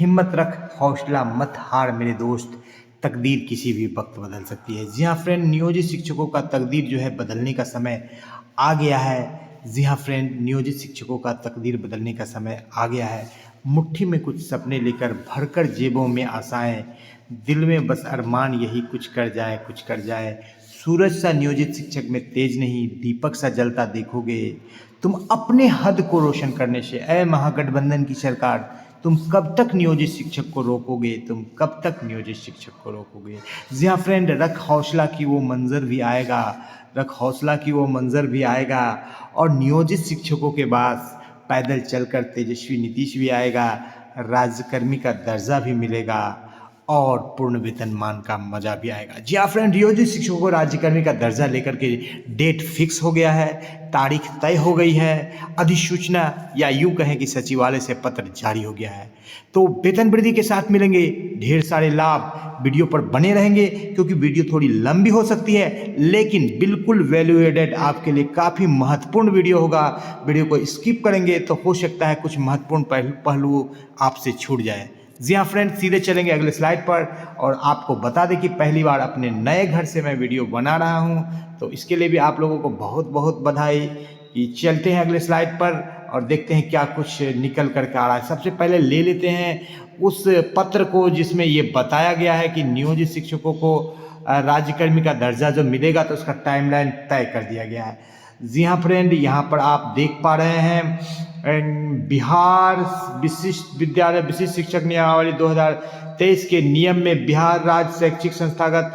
हिम्मत रख, हौसला मत हार मेरे दोस्त, तकदीर किसी भी वक्त बदल सकती है। जी हाँ फ्रेंड, नियोजित शिक्षकों का तकदीर जो है बदलने का समय आ गया है। जी हाँ फ्रेंड, नियोजित शिक्षकों का तकदीर बदलने का समय आ गया है। मुट्ठी में कुछ सपने लेकर भरकर जेबों में आशाएं, दिल में बस अरमान यही कुछ कर जाए, कुछ कर जाए। सूरज सा नियोजित शिक्षक में तेज नहीं, दीपक सा जलता देखोगे तुम अपने हद को रोशन करने से। ऐ महागठबंधन की सरकार, तुम कब तक नियोजित शिक्षक को रोकोगे, तुम कब तक नियोजित शिक्षक को रोकोगे। जी हाँ फ्रेंड, रख हौसला की वो मंजर भी आएगा, रख हौसला की वो मंजर भी आएगा। और नियोजित शिक्षकों के पास पैदल चलकर तेजस्वी नीतीश भी आएगा, राज्यकर्मी का दर्जा भी मिलेगा और पूर्ण वेतनमान का मजा भी आएगा। जी हाँ फ्रेंड, नियोजित शिक्षकों को राज्यकर्मी का दर्जा लेकर के डेट फिक्स हो गया है, तारीख तय हो गई है, अधिसूचना या यूं कहें कि सचिवालय से पत्र जारी हो गया है। तो वेतन वृद्धि के साथ मिलेंगे ढेर सारे लाभ। वीडियो पर बने रहेंगे क्योंकि वीडियो थोड़ी लंबी हो सकती है, लेकिन बिल्कुल वैल्यू एडेड आपके लिए काफ़ी महत्वपूर्ण वीडियो होगा। वीडियो को स्किप करेंगे तो हो सकता है कुछ महत्वपूर्ण पहलू आपसे छूट जाए। जी हाँ फ्रेंड, सीधे चलेंगे अगले स्लाइड पर और आपको बता दें कि पहली बार अपने नए घर से मैं वीडियो बना रहा हूँ, तो इसके लिए भी आप लोगों को बहुत बहुत बधाई। कि चलते हैं अगले स्लाइड पर और देखते हैं क्या कुछ निकल करके आ रहा है। सबसे पहले ले लेते हैं उस पत्र को जिसमें ये बताया गया है कि नियोजित शिक्षकों को राज्यकर्मी का दर्जा जो मिलेगा तो उसका टाइमलाइन तय कर दिया गया है। जी हाँ फ्रेंड, यहाँ पर आप देख पा रहे हैं बिहार विशिष्ट विद्यालय विशिष्ट शिक्षक नियमावली 2023 के नियम में बिहार राज्य शैक्षिक संस्थागत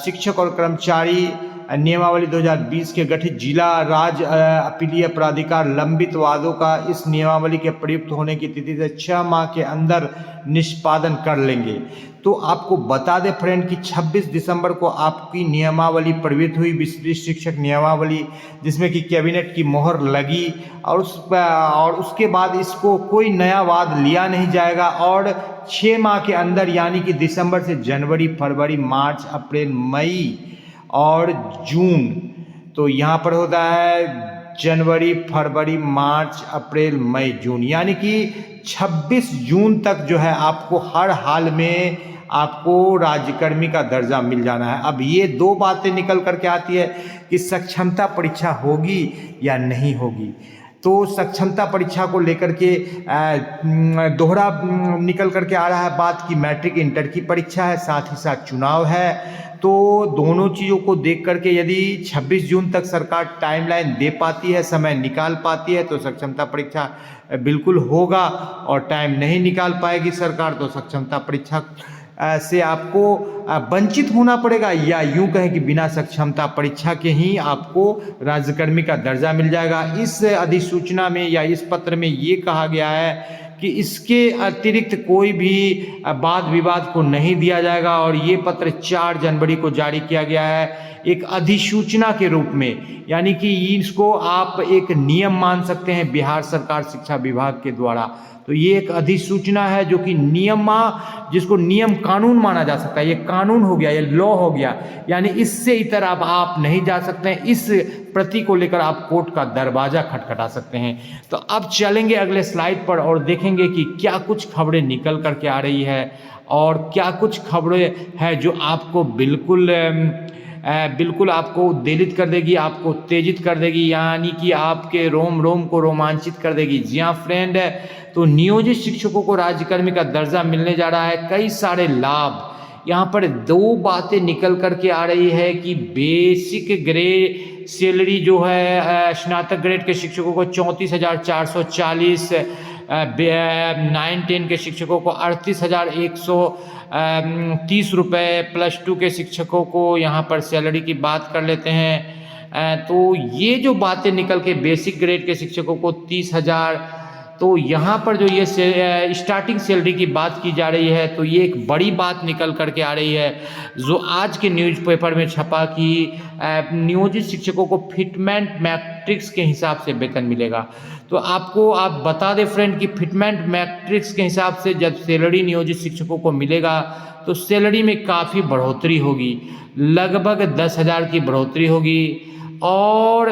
शिक्षक और कर्मचारी नियमावली 2020 के गठित जिला राज्य अपीलीय प्राधिकार लंबित वादों का इस नियमावली के प्रयुक्त होने की तिथि से 6 माह के अंदर निष्पादन कर लेंगे। तो आपको बता दें फ्रेंड कि 26 दिसंबर को आपकी नियमावली प्रवृत्त हुई, विशिष्ट शिक्षक नियमावली, जिसमें कि कैबिनेट की मोहर लगी और उसके बाद इसको कोई नया वाद लिया नहीं जाएगा और 6 माह के अंदर यानी कि दिसंबर से जनवरी, फरवरी, मार्च, अप्रैल, मई और जून, तो यहाँ पर होता है जनवरी, फरवरी, मार्च, अप्रैल, मई, जून, यानी कि 26 जून तक जो है आपको हर हाल में आपको राज्यकर्मी का दर्जा मिल जाना है। अब ये दो बातें निकल करके आती है कि सक्षमता परीक्षा होगी या नहीं होगी। तो सक्षमता परीक्षा को लेकर के दोहरा निकल करके आ रहा है बात कि मैट्रिक इंटर की परीक्षा है, साथ ही साथ चुनाव है। तो दोनों चीज़ों को देख करके यदि 26 जून तक सरकार टाइमलाइन दे पाती है, समय निकाल पाती है, तो सक्षमता परीक्षा बिल्कुल होगा और टाइम नहीं निकाल पाएगी सरकार तो सक्षमता परीक्षा से आपको वंचित होना पड़ेगा, या यूं कहें कि बिना सक्षमता परीक्षा के ही आपको राज्यकर्मी का दर्जा मिल जाएगा। इस अधिसूचना में या इस पत्र में ये कहा गया है कि इसके अतिरिक्त कोई भी वाद विवाद को नहीं दिया जाएगा और ये पत्र 4 जनवरी को जारी किया गया है एक अधिसूचना के रूप में, यानी कि इसको आप एक नियम मान सकते हैं बिहार सरकार शिक्षा विभाग के द्वारा। तो ये एक अधिसूचना है जो कि जिसको नियम कानून माना जा सकता है, ये कानून हो गया, ये लॉ हो गया, यानी इससे इतर अब आप नहीं जा सकते हैं। इस प्रति को लेकर आप कोर्ट का दरवाजा खटखटा सकते हैं। तो अब चलेंगे अगले स्लाइड पर और देखेंगे कि क्या कुछ खबरें निकल करके आ रही है और क्या कुछ खबरें हैं जो आपको बिल्कुल आपको उद्वेलित कर देगी, आपको उत्तेजित कर देगी, यानी कि आपके रोम रोम को रोमांचित कर देगी। जी हाँ फ्रेंड, तो नियोजित शिक्षकों को राज्यकर्मी का दर्जा मिलने जा रहा है, कई सारे लाभ। यहाँ पर दो बातें निकल करके आ रही है कि बेसिक ग्रेड सैलरी जो है स्नातक ग्रेड के शिक्षकों को 34,440, 9-10 के शिक्षकों को 38,130 रुपये, +2 के शिक्षकों को यहाँ पर सैलरी की बात कर लेते हैं। तो ये जो बातें निकल के बेसिक ग्रेड के शिक्षकों को 30,000, तो यहाँ पर जो ये स्टार्टिंग सैलरी की बात की जा रही है, तो ये एक बड़ी बात निकल करके आ रही है जो आज के न्यूज़पेपर में छपा कि नियोजित शिक्षकों को फिटमेंट मैट्रिक्स के हिसाब से वेतन मिलेगा। तो आपको आप बता दें फ्रेंड कि फिटमेंट मैट्रिक्स के हिसाब से जब सैलरी नियोजित शिक्षकों को मिलेगा तो सैलरी में काफ़ी बढ़ोतरी होगी, लगभग 10,000 की बढ़ोतरी होगी। और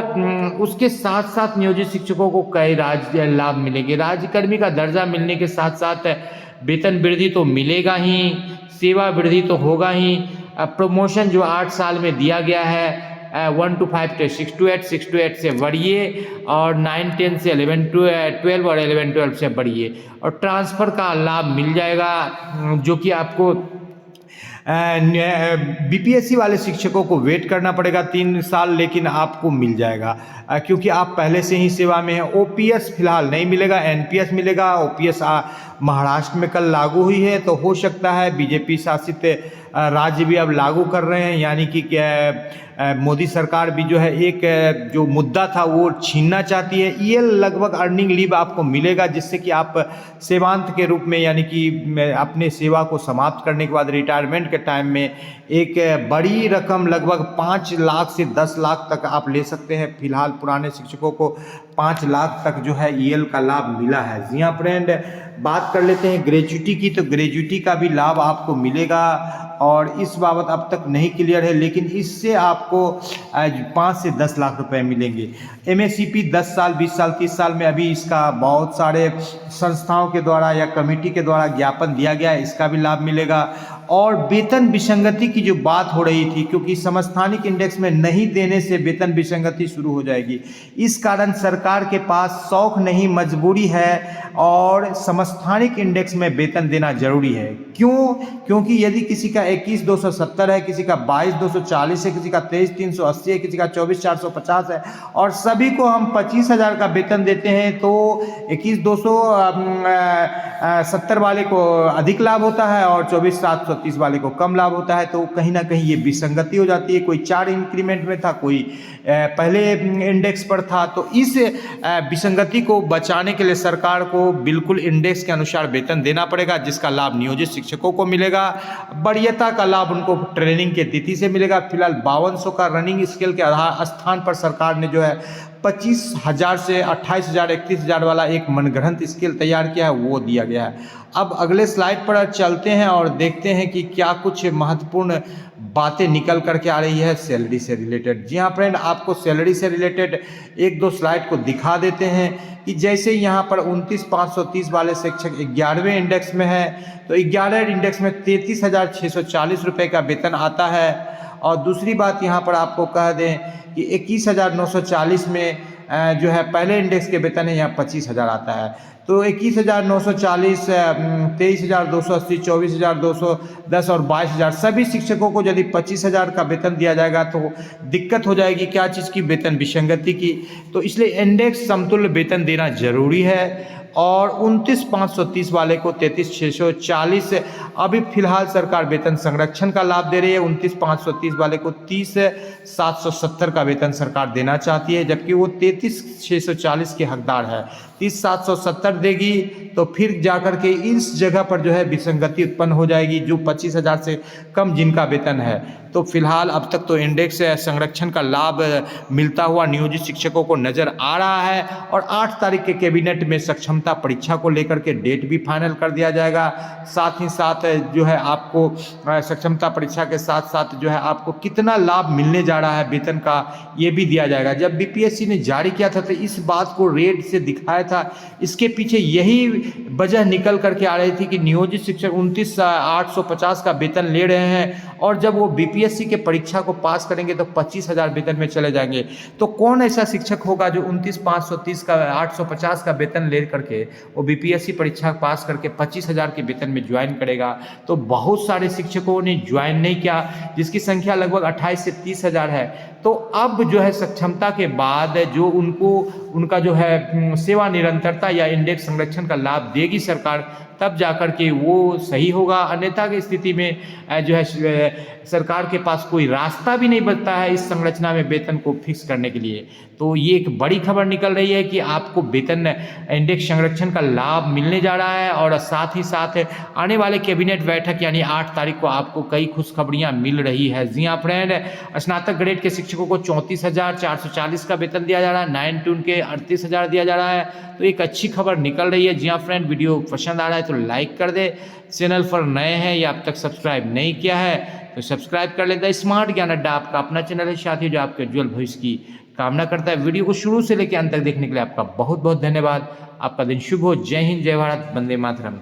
उसके साथ साथ नियोजित शिक्षकों को कई राज्य लाभ मिलेंगे। राज्यकर्मी का दर्जा मिलने के साथ साथ वेतन वृद्धि तो मिलेगा ही, सेवा वृद्धि तो होगा ही। प्रमोशन जो 8 साल में दिया गया है 1 to 5 से 6 to 8, 6 to 8 से बढ़िए, और 9 10 से 11 to 12 और 11 12 से बढ़िए, और ट्रांसफ़र का लाभ मिल जाएगा जो कि आपको बीपीएससी वाले शिक्षकों को वेट करना पड़ेगा 3 साल, लेकिन आपको मिल जाएगा क्योंकि आप पहले से ही सेवा में हैं। ओपीएस फिलहाल नहीं मिलेगा, एनपीएस मिलेगा। ओपीएस महाराष्ट्र में कल लागू हुई है, तो हो सकता है बीजेपी शासित राज्य भी अब लागू कर रहे हैं, यानी कि मोदी सरकार भी जो है एक जो मुद्दा था वो छीनना चाहती है। ये लगभग अर्निंग लीव आपको मिलेगा, जिससे कि आप सेवांत के रूप में, यानी कि अपने सेवा को समाप्त करने के बाद रिटायरमेंट के टाइम में एक बड़ी रकम लगभग 5 लाख से 10 लाख तक आप ले सकते हैं। फिलहाल पुराने शिक्षकों को 5 लाख तक जो है ईएल का लाभ मिला है। जी हाँ फ्रेंड, बात कर लेते हैं ग्रेजुटी की, तो ग्रेजुटी का भी लाभ आपको मिलेगा और इस बाबत अब तक नहीं क्लियर है, लेकिन इससे आपको 5 से 10 लाख रुपए मिलेंगे। एमएससीपी 10 साल 20 साल 30 साल में अभी इसका बहुत सारे संस्थाओं के द्वारा या कमेटी के द्वारा ज्ञापन दिया गया है, इसका भी लाभ मिलेगा। और वेतन विसंगति की जो बात हो रही थी, क्योंकि समस्थानिक इंडेक्स में नहीं देने से वेतन विसंगति शुरू हो जाएगी, इस कारण सरकार के पास शौक नहीं मजबूरी है और समस्थानिक इंडेक्स में वेतन देना जरूरी है। क्यों? क्योंकि यदि किसी का 21,270 है, किसी का 22,240 है, किसी का 23,380 है, किसी का 24,450 है और सभी को हम 25,000 का वेतन देते हैं, तो 21,270 वाले को अधिक लाभ होता है और 24,730 वाले को कम लाभ होता है। तो कहीं ना कहीं ये विसंगति हो जाती है। कोई 4 इंक्रीमेंट में था, कोई पहले इंडेक्स पर था। तो इस विसंगति को बचाने के लिए सरकार को बिल्कुल इंडेक्स के अनुसार वेतन देना पड़ेगा, जिसका लाभ नियोजित शिक्षकों को मिलेगा। वरीयता का लाभ उनको ट्रेनिंग के तिथि से मिलेगा। फिलहाल 5200 का रनिंग स्केल के स्थान पर सरकार ने जो है 25,000 से 28,000 31,000 वाला एक मनगढ़ंत स्केल तैयार किया है, वो दिया गया है। अब अगले स्लाइड पर चलते हैं और देखते हैं कि क्या कुछ महत्वपूर्ण बातें निकल करके आ रही है सैलरी से रिलेटेड। जी हाँ फ्रेंड, आपको सैलरी से रिलेटेड 1-2 स्लाइड को दिखा देते हैं कि जैसे यहाँ पर 29,530 वाले शिक्षक 11वें इंडेक्स में है, तो 11 इंडेक्स में 33,640 रुपये का वेतन आता है। और दूसरी बात यहाँ पर आपको कह दें कि 21,940 में जो है पहले इंडेक्स के वेतन है, यहाँ 25,000 आता है। तो 21,940, 23,280, 24,210 और 22,000 सभी शिक्षकों को यदि 25,000 का वेतन दिया जाएगा तो दिक्कत हो जाएगी। क्या चीज़ की? वेतन विसंगति की। तो इसलिए इंडेक्स समतुल्य वेतन देना जरूरी है। और 29,530 वाले को 33,640 अभी फिलहाल सरकार वेतन संरक्षण का लाभ दे रही है। 29,530 वाले को 30,770 का वेतन सरकार देना चाहती है, जबकि वो 33,640 के हकदार है। 30,770 देगी तो फिर जाकर के इस जगह पर जो है विसंगति उत्पन्न हो जाएगी, जो 25,000 से कम जिनका वेतन है। तो फिलहाल अब तक तो इंडेक्स संरक्षण का लाभ मिलता हुआ नियोजित शिक्षकों को नजर आ रहा है। और 8 तारीख के कैबिनेट में सक्षमता परीक्षा को लेकर के डेट भी फाइनल कर दिया जाएगा। साथ ही साथ जो है आपको सक्षमता परीक्षा के साथ साथ जो है आपको कितना लाभ मिलने जा रहा है वेतन का, ये भी दिया जाएगा। जब बीपीएससी ने जारी किया था तो इस बात को रेड से दिखाया था। इसके पीछे यही वजह निकल करके आ रही थी कि नियोजित शिक्षक 29,850 का वेतन ले रहे हैं और जब वो बीपीएससी के परीक्षा को पास करेंगे तो 25,000 वेतन में चले जाएंगे। तो कौन ऐसा शिक्षक होगा जो 29,530 का 850 का वेतन ले करके वो बीपीएससी परीक्षा पास करके 25,000 के वेतन में ज्वाइन करेगा? तो बहुत सारे शिक्षकों ने ज्वाइन नहीं किया, जिसकी संख्या लगभग 28 से 30,000 है। तो अब जो है सक्षमता के बाद जो उनको उनका जो है सेवा निरंतरता या इंडेक्स संरक्षण का लाभ देगी सरकार, तब जाकर के वो सही होगा। अन्यथा की स्थिति में जो है सरकार के पास कोई रास्ता भी नहीं बचता है इस संरचना में वेतन को फिक्स करने के लिए। तो ये एक बड़ी खबर निकल रही है कि आपको वेतन इंडेक्स संरक्षण का लाभ मिलने जा रहा है और साथ ही साथ आने वाले कैबिनेट बैठक यानी 8 तारीख को आपको कई खुशखबरियां मिल रही है। जी हाँ फ्रेंड, स्नातक ग्रेड के शिक्षकों को 34,440 का वेतन दिया जा रहा है, 9 टू के 38,000 दिया जा रहा है। तो एक अच्छी खबर निकल रही है। जी हाँ फ्रेंड, वीडियो पसंद आ रहा है तो लाइक कर दे। चैनल पर नए हैं या अब तक सब्सक्राइब नहीं किया है तो सब्सक्राइब कर लेता है। स्मार्ट ज्ञान अड्डा आपका अपना चैनल है साथी, जो आपके उज्जवल भविष्य की कामना करता है। वीडियो को शुरू से लेकर अंत तक देखने के लिए आपका बहुत बहुत धन्यवाद। आपका दिन शुभ हो। जय हिंद, जय भारत, वंदे मातरम।